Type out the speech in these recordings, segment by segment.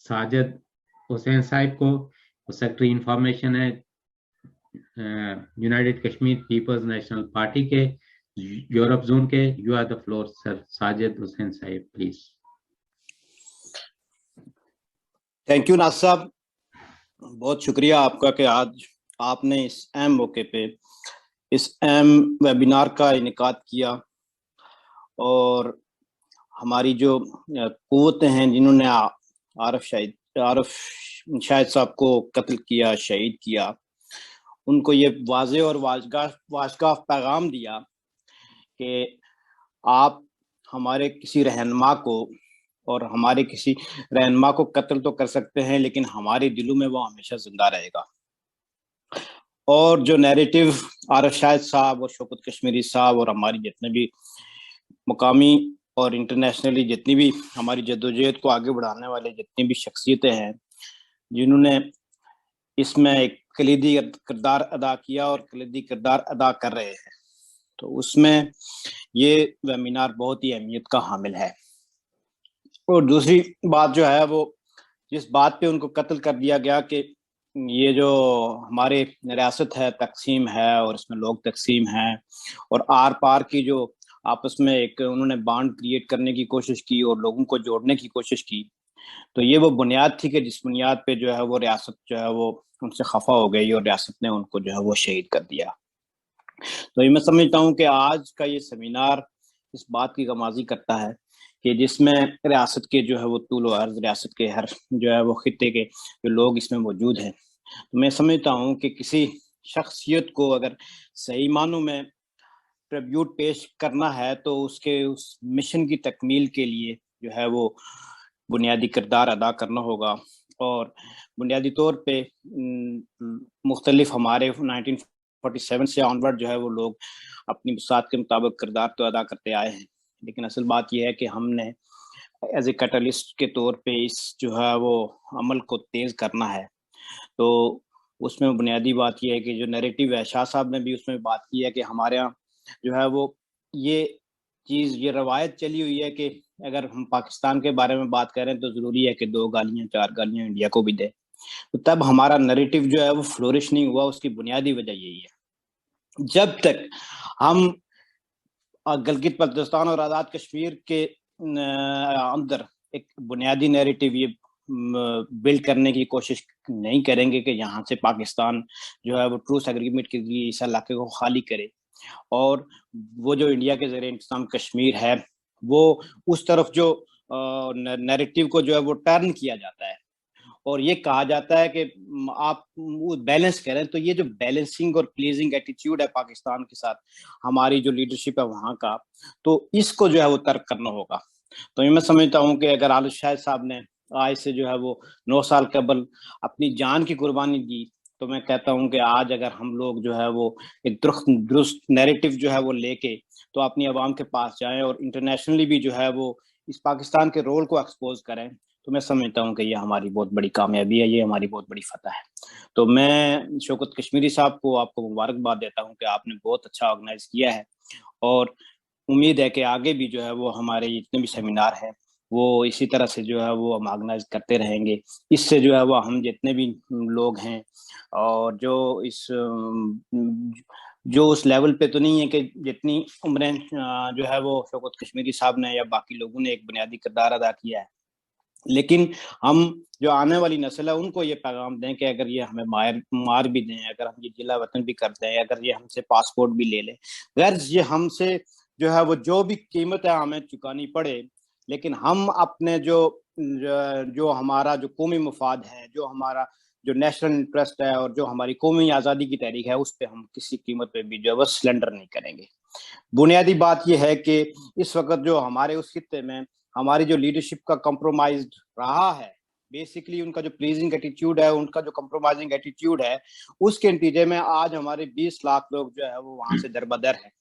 साजिद हुसैन साहिब को, secretary information है United Kashmir People's National Party के यूरोप जोन के। You are the floor sir Sajid Hussain Sahib, please. Thank you Nasir Sahab, बहुत शुक्रिया आपका कि आज आपने इस अहम मौके पे इस अहम वेबिनार का इनेकाद किया और हमारी जो क़ुव्वतें हैं जिन्होंने आरिफ शाहिद साहब को कत्ल किया, शहीद किया, उनको ये वाज़े और वाशगाफ पैगाम दिया कि आप हमारे किसी रहनुमा को और हमारे किसी रहनुमा को कत्ल तो कर सकते हैं लेकिन हमारे दिलों में वो हमेशा जिंदा रहेगा। और जो नैरेटिव आरिफ शाहिद साहब और शौकत कश्मीरी साहब और हमारी जितने भी मुकामी और इंटरनेशनली जितनी भी हमारी जद्दोजहद को आगे बढ़ाने वाले जितनी भी शख्सियतें हैं जिन्होंने इसमें एक कलीदी किरदार अदा किया और कलीदी किरदार अदा कर रहे हैं, तो उसमें ये वेबिनार बहुत ही अहमियत का हामिल है। और दूसरी बात जो है वो जिस बात पे उनको कत्ल कर दिया गया कि ये जो हमारे रियासत है तकसीम है और इसमें लोग तकसीम हैं और आर पार की जो आपस में एक उन्होंने बांड क्रिएट करने की कोशिश की और लोगों को जोड़ने की कोशिश की, तो ये वो बुनियाद थी कि जिस बुनियाद पे जो है वो रियासत जो है वो उनसे खफा हो गई और रियासत ने उनको जो है वो शहीद कर दिया। तो ये मैं समझता हूँ कि आज का ये सेमिनार इस बात की गमाजी करता है कि जिसमें रियासत के जो है वो तूल और अर्ज, रियासत के हर जो है वो खित्ते के जो लोग इसमें मौजूद हैं, तो मैं समझता हूँ कि किसी शख्सियत को अगर सही मानों में ट्रिब्यूट पेश करना है तो उसके उस मिशन की तकमील के लिए जो है वो बुनियादी किरदार अदा करना होगा। और बुनियादी तौर पे मुख्तलिफ हमारे 1947 से ऑनवर्ड जो है वो लोग अपनी वसात के मुताबिक किरदार तो अदा करते आए हैं, लेकिन असल बात यह है कि हमने एज ए कैटलिस्ट के तौर पे इस जो है वो अमल को तेज़ करना है। तो उसमें बुनियादी बात यह है कि जो नैरेटिव है, शाह साहब ने भी उसमें बात की है कि हमारे यहाँ जो है वो ये चीज़, ये रवायत चली हुई है कि अगर हम पाकिस्तान के बारे में बात करें तो ज़रूरी है कि 2 गालियाँ 4 गालियाँ इंडिया को भी दे, तो तब हमारा नैरेटिव जो है वो फ्लोरिश नहीं हुआ। उसकी बुनियादी वजह यही है, जब तक हम गिलगित बल्तिस्तान और आज़ाद कश्मीर के अंदर एक बुनियादी नैरेटिव ये बिल्ड करने की कोशिश नहीं करेंगे कि यहाँ से पाकिस्तान जो है वो ट्रूस एग्रीमेंट के लिए इस इलाके को खाली करे और वो जो इंडिया के ज़रिए इंतज़ाम कश्मीर है वो उस तरफ जो नैरेटिव को जो है वो टर्न किया जाता है और ये कहा जाता है कि आप बैलेंस करें, तो ये जो बैलेंसिंग और प्लीजिंग एटीट्यूड है पाकिस्तान के साथ हमारी जो लीडरशिप है वहाँ का, तो इसको जो है वो तर्क करना होगा। तो ये मैं समझता हूँ कि अगर आरिफ शाहिद साहब ने आज से जो है वो 9 साल कबल अपनी जान की कुर्बानी दी, तो मैं कहता हूँ कि आज अगर हम लोग जो है वो एक दुरुस्त नैरेटिव जो है वो लेके तो अपनी आवाम के पास जाएं और इंटरनेशनली भी जो है वो इस पाकिस्तान के रोल को एक्सपोज करें, तो मैं समझता हूँ कि ये हमारी बहुत बड़ी कामयाबी है, ये हमारी बहुत बड़ी फतह है। तो मैं शौकत कश्मीरी साहब को आपको मुबारकबाद देता हूँ कि आपने बहुत अच्छा ऑर्गेनाइज किया है और उम्मीद है कि आगे भी जो है वो हमारे जितने भी सेमिनार हैं वो इसी तरह से जो है वो हम ऑर्गेनाइज करते रहेंगे। इससे जो है वो हम जितने भी लोग हैं और जो इस जो उस लेवल पे तो नहीं है कि जितनी उम्रें जो है वो शौकत कश्मीरी साहब ने या बाकी लोगों ने एक बुनियादी किरदार अदा किया है, लेकिन हम जो आने वाली नस्ल है उनको ये पैगाम दें कि अगर ये हमें मार भी दें, अगर हम ये जिला वतन भी करते हैं, अगर ये हमसे पासपोर्ट भी ले लें, गर्ज ये हमसे जो है वो जो भी कीमत है हमें चुकानी पड़े, लेकिन हम अपने जो हमारा जो कौमी मफाद है, जो हमारा जो नेशनल इंटरेस्ट है और जो हमारी कौमी आज़ादी की तहरीक है, उस पर हम किसी कीमत पे भी जो है वो सिलेंडर नहीं करेंगे। बुनियादी बात यह है कि इस वक्त जो हमारे उस खित्ते में हमारी जो लीडरशिप का कॉम्प्रोमाइज्ड रहा है, बेसिकली उनका जो प्लीजिंग एटीट्यूड है, उनका जो कॉम्प्रोमाइजिंग एटीट्यूड है, उसके नतीजे में आज हमारे 20 लाख लोग जो है वो वहां से दरबदर हैं।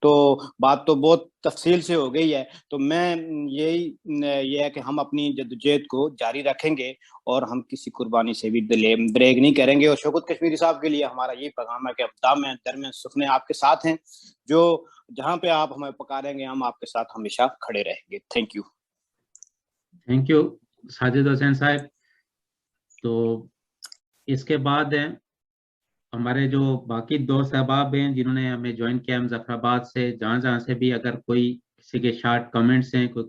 तो बात तो बहुत तफसील से हो गई है, तो मैं ये है कि हम अपनी जद्दोजहद को जारी रखेंगे और हम किसी कुर्बानी से भी ब्रेक नहीं करेंगे। और शौकत कश्मीरी साहब के लिए हमारा ये पैगाम है कि दाम दरमियान सुखने आपके साथ हैं, जो जहाँ पे आप हमें पकारेंगे हम आपके साथ हमेशा खड़े रहेंगे। थैंक यू साजिद हुसैन साहब। تو اس کے بعد ہمارے جو باقی دوست احباب ہیں جنہوں نے ہمیں جوائن کیا مظفر آباد سے، جہاں سے بھی، اگر کوئی کسی کے شارٹ کمنٹس ہیں، کوئی